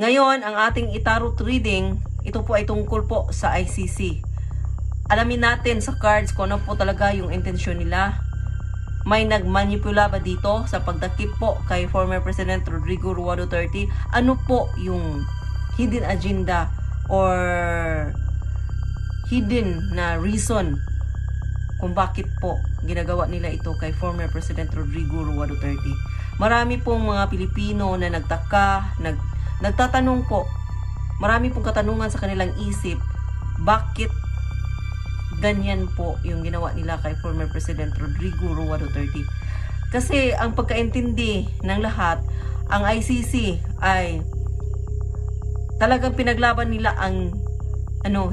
Ngayon, ang ating itarot reading, ito po ay tungkol po sa ICC. Alamin natin sa cards kung ano po talaga yung intensyon nila. May nagmanipula ba dito sa pagdakip po kay former President Rodrigo Roa Duterte? Ano po yung hidden agenda or hidden na reason kung bakit po ginagawa nila ito kay former President Rodrigo Roa Duterte? Marami pong mga Pilipino na nagtaka, nagtatanong po, marami pong katanungan sa kanilang isip, bakit ganyan po yung ginawa nila kay former President Rodrigo Roa Duterte. Kasi ang pagkaintindi ng lahat, ang ICC ay talagang pinaglaban nila ang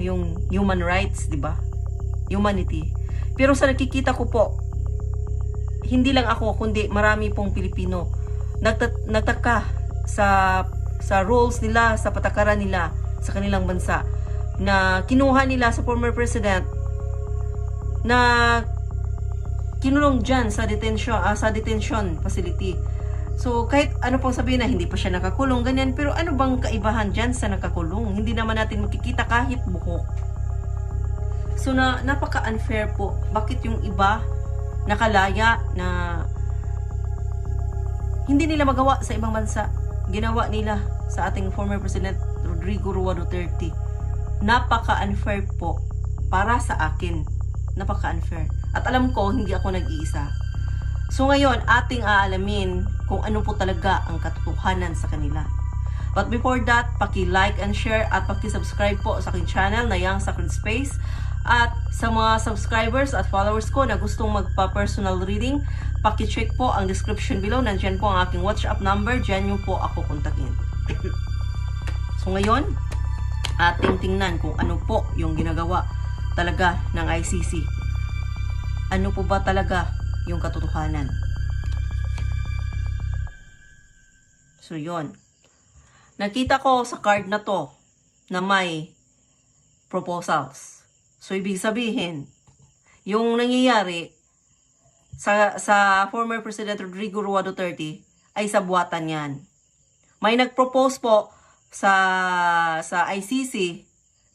yung human rights, di ba? Humanity. Pero sa nakikita ko po, hindi lang ako kundi marami pong Pilipino nagtaka sa rules nila, sa patakaran nila sa kanilang bansa, na kinuha nila sa former president na kinulong dyan sa detention facility. So kahit ano pong sabihin na hindi pa siya nakakulong, ganyan, pero ano bang kaibahan dyan sa nakakulong? Hindi naman natin makikita kahit buhok. So napaka-unfair po. Bakit yung iba nakalaya na hindi nila magawa sa ibang bansa, ginawa nila sa ating former President Rodrigo Roa Duterte? Napaka-unfair po para sa akin. Napaka-unfair. At alam ko, hindi ako nag-iisa. So ngayon, ating aalamin kung ano po talaga ang katotohanan sa kanila. But before that, paki-like and share at paki-subscribe po sa aking channel na Young Sacred Space. At sa mga subscribers at followers ko na gustong magpa-personal reading, paki-check po ang description below. Nandiyan po ang aking WhatsApp number. Diyan nyo po ako kontakin. So ngayon, ating tingnan kung ano po yung ginagawa talaga ng ICC. Ano po ba talaga yung katotohanan? So yon. Nakita ko sa card na to na may proposals. So ibig sabihin, yung nangyayari sa former President Rodrigo Roa Duterte ay sabuatan yan. May nag-propose po sa ICC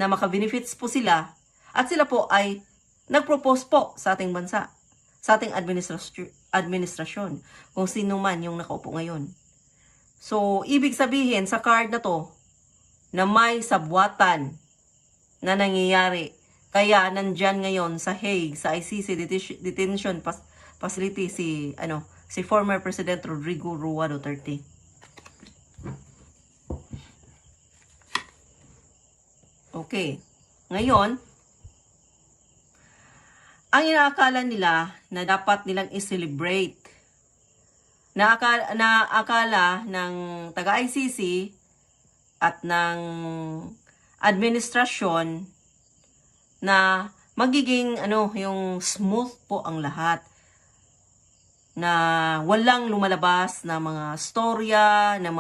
na maka-benefits po sila, at sila po ay nag-propose po sa ating bansa, sa ating administrasyon, kung sino man yung nakaupo ngayon. So, ibig sabihin sa card na to, na may sabwatan na nangyayari. Kaya nandyan ngayon sa Hague, sa ICC detention facility si former President Rodrigo Roa Duterte. Okay. Ngayon, ang inaakala nila na dapat nilang i-celebrate, na akala ng taga-ICC at ng administrasyon na magiging yung smooth po ang lahat, na walang lumalabas na mga storya, na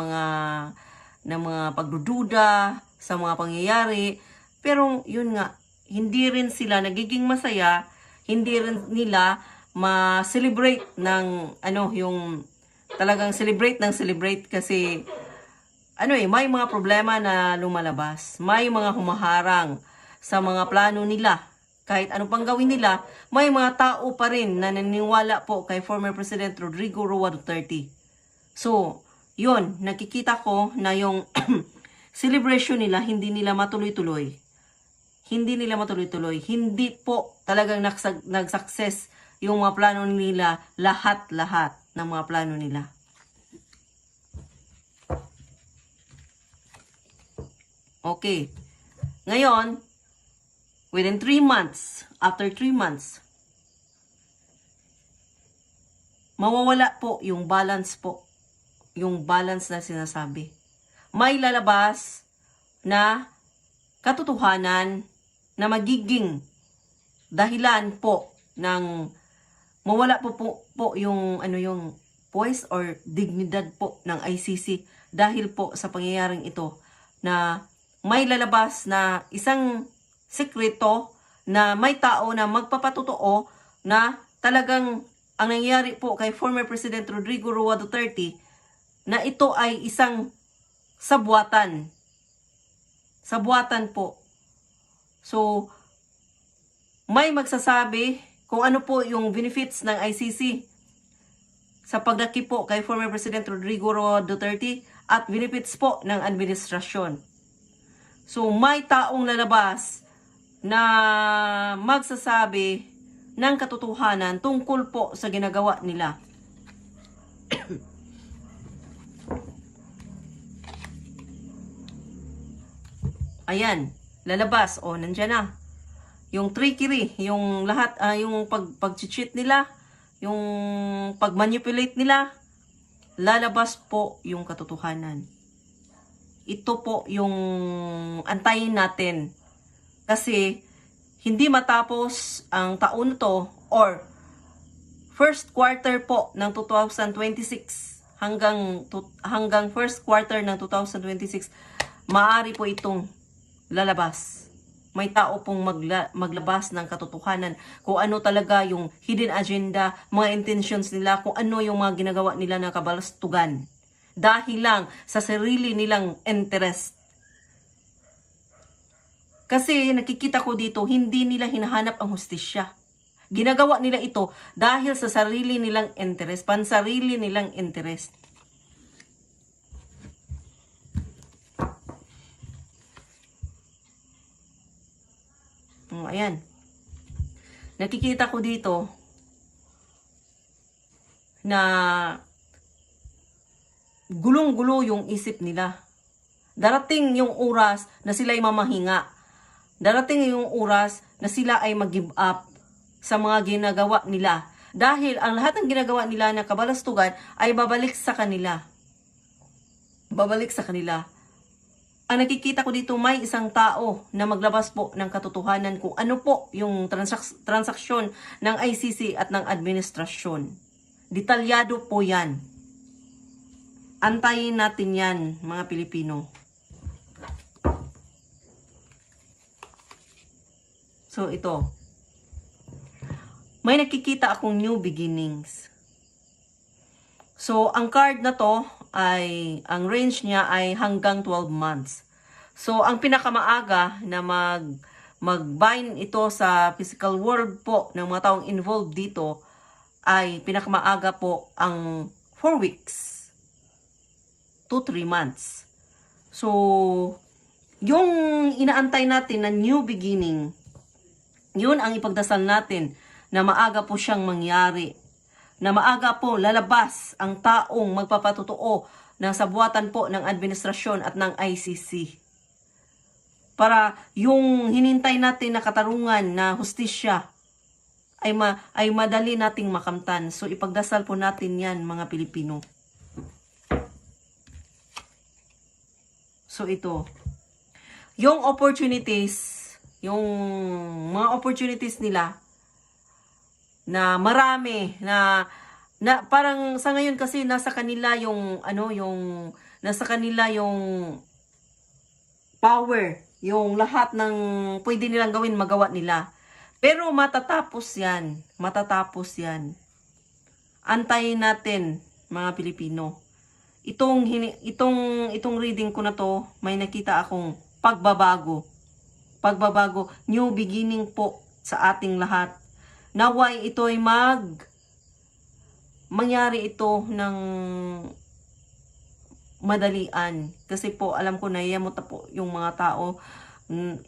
mga pagdududa sa mga pangyayari. Pero yun nga, hindi rin sila nagiging masaya, hindi rin nila ma-celebrate ng yung talagang celebrate kasi may mga problema na lumalabas, may mga humaharang sa mga plano nila. Kahit ano pang gawin nila, may mga tao pa rin na naniniwala po kay former President Rodrigo Roa Duterte. So, yun, nakikita ko na yung celebration nila, hindi nila matuloy-tuloy. Hindi po talagang nag-success yung mga plano nila, lahat-lahat ng mga plano nila. Okay. Ngayon, within 3 months, after 3 months, mawawala po yung balance po. Yung balance na sinasabi. May lalabas na katotohanan na magiging dahilan po ng mawala po yung yung poise or dignidad po ng ICC dahil po sa pangyayaring ito, na may lalabas na isang sekreto, na may tao na magpapatotoo na talagang ang nangyayari po kay former President Rodrigo Roa Duterte, na ito ay isang sa buwatan. Sa buwatan po. So, may magsasabi kung ano po yung benefits ng ICC sa pagdakip po kay former President Rodrigo Roa Duterte at benefits po ng administrasyon. So, may taong lalabas na magsasabi ng katotohanan tungkol po sa ginagawa nila. Ayan, lalabas. O, nandyan na. Yung trickery, yung lahat, yung pag-cheat nila, yung pag-manipulate nila, lalabas po yung katotohanan. Ito po yung antayin natin. Kasi, hindi matapos ang taon to or first quarter po ng 2026 hanggang first quarter ng 2026, maaari po itong lalabas. May tao pong maglabas ng katotohanan kung ano talaga yung hidden agenda, mga intentions nila, kung ano yung mga ginagawa nila na kabalastugan. Dahil lang sa sarili nilang interest. Kasi nakikita ko dito, hindi nila hinahanap ang hustisya. Ginagawa nila ito dahil sa sarili nilang interest, pansarili nilang interest. Ayan. Nakikita ko dito na gulong-gulo yung isip nila. Darating yung oras na sila ay mamahinga. Darating yung oras na sila ay mag-give up sa mga ginagawa nila. Dahil ang lahat ng ginagawa nila na kabalastugan ay babalik sa kanila. Babalik sa kanila. Ang nakikita ko dito, may isang tao na maglabas po ng katotohanan kung ano po yung transaksyon ng ICC at ng administrasyon. Detalyado po yan. Antayin natin yan, mga Pilipino. So, ito. May nakikita akong new beginnings. So, ang card na to ay, ang range niya ay hanggang 12 months. So, ang pinakamaaga na mag-bind ito sa physical world po ng mga taong involved dito ay pinakamaaga po ang 4 weeks to 3 months. So, yung inaantay natin na new beginning, yun ang ipagdasal natin na maaga po siyang mangyari. Na maaga po lalabas ang taong magpapatotoo ng sabuatan po ng administrasyon at ng ICC. Para yung hinintay natin na katarungan na hustisya ay madali nating makamtan. So ipagdasal po natin yan, mga Pilipino. So ito, yung opportunities, yung mga opportunities nila, na marami na parang sa ngayon kasi nasa kanila yung nasa kanila yung power, yung lahat ng pwede nilang gawin magawa nila. Pero matatapos yan, Antayin natin, mga Pilipino. Itong reading ko na to, may nakita akong pagbabago, new beginning po sa ating lahat. Naway ito'y mangyari ito ng madalian. Kasi po, alam ko na yamot na po yung mga tao.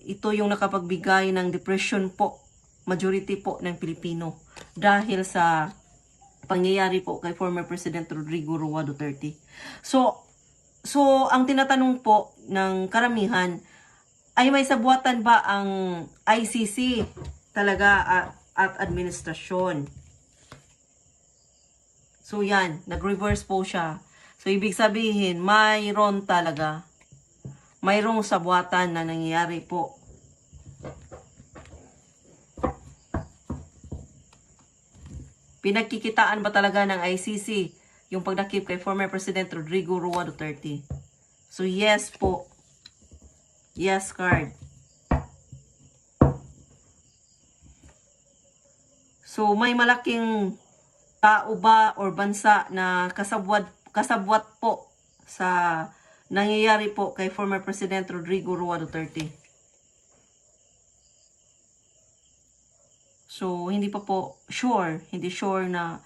Ito yung nakapagbigay ng depression po, majority po ng Pilipino. Dahil sa pangyayari po kay former President Rodrigo Roa Duterte. So ang tinatanong po ng karamihan, ay may sabuatan ba ang ICC talaga at administrasyon? So yan, nag-reverse po siya. So ibig sabihin, mayroon talaga. Mayroong sabuatan na nangyayari po. Pinagkikitaan ba talaga ng ICC yung pagdakip kay former President Rodrigo Roa Duterte? So yes po. Yes card. So, may malaking tao ba or bansa na kasabwat po sa nangyayari po kay former President Rodrigo Roa Duterte. So, hindi sure na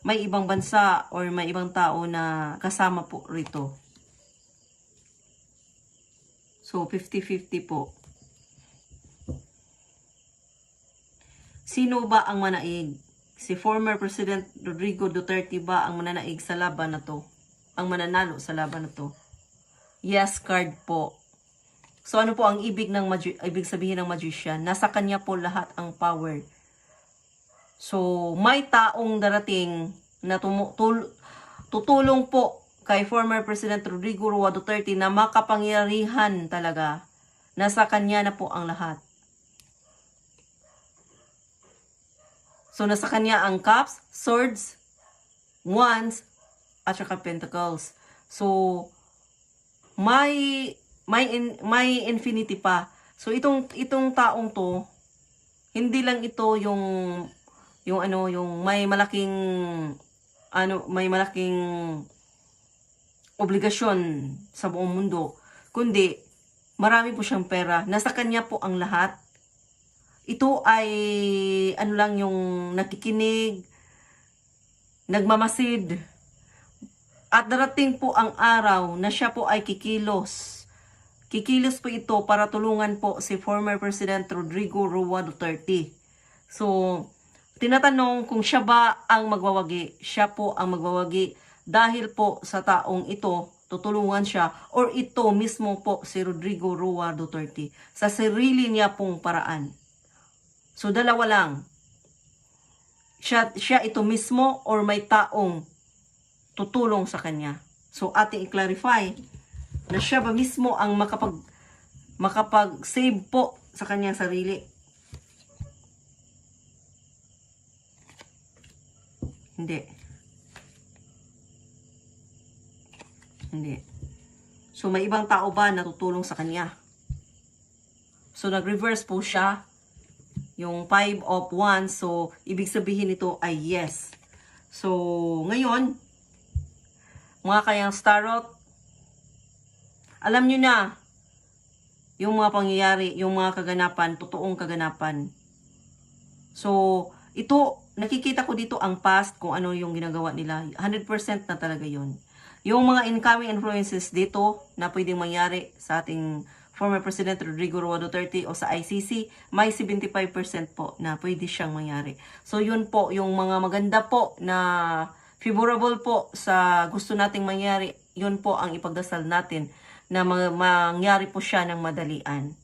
may ibang bansa or may ibang tao na kasama po rito. So, 50-50 po. Sino ba ang manaig? Si former President Rodrigo Duterte ba ang mananaig sa laban na to? Ang mananalo sa laban na to? Yes card po. So ano po ang ibig sabihin ng magician? Nasa kanya po lahat ang power. So may taong darating na tutulong po kay former President Rodrigo Roa Duterte na makapangyarihan talaga. Nasa kanya na po ang lahat. So, nasa kanya ang cups, swords, wands, at saka pentacles. So, may infinity pa. So, itong taong to, hindi lang ito yung may malaking obligasyon sa buong mundo. Kundi, marami po siyang pera. Nasa kanya po ang lahat. Ito ay yung nakikinig, nagmamasid. At darating po ang araw na siya po ay kikilos. Kikilos po ito para tulungan po si former President Rodrigo Roa Duterte. So, tinatanong kung siya ba ang magwawagi. Siya po ang magwawagi dahil po sa taong ito, tutulungan siya, or ito mismo po si Rodrigo Roa Duterte sa sarili niya pong paraan. So, dalawa lang. Siya ito mismo or may taong tutulong sa kanya. So, ating i-clarify na siya ba mismo ang makapag-save po sa kanyang sarili. Hindi. So, may ibang tao ba na tutulong sa kanya? So, nag-reverse po siya. Yung 5 of Wands, so ibig sabihin nito ay yes. So, ngayon, mga kayang Starot, alam nyo na yung mga pangyayari, yung mga kaganapan, totoong kaganapan. So, ito, nakikita ko dito ang past, kung ano yung ginagawa nila. 100% na talaga yun. Yung mga incoming influences dito na pwedeng mangyari sa ating former President Rodrigo Roa Duterte o sa ICC, may 75% po na pwede siyang mangyari. So yun po, yung mga maganda po na favorable po sa gusto nating mangyari, yun po ang ipagdasal natin na mangyari po siya ng madalian.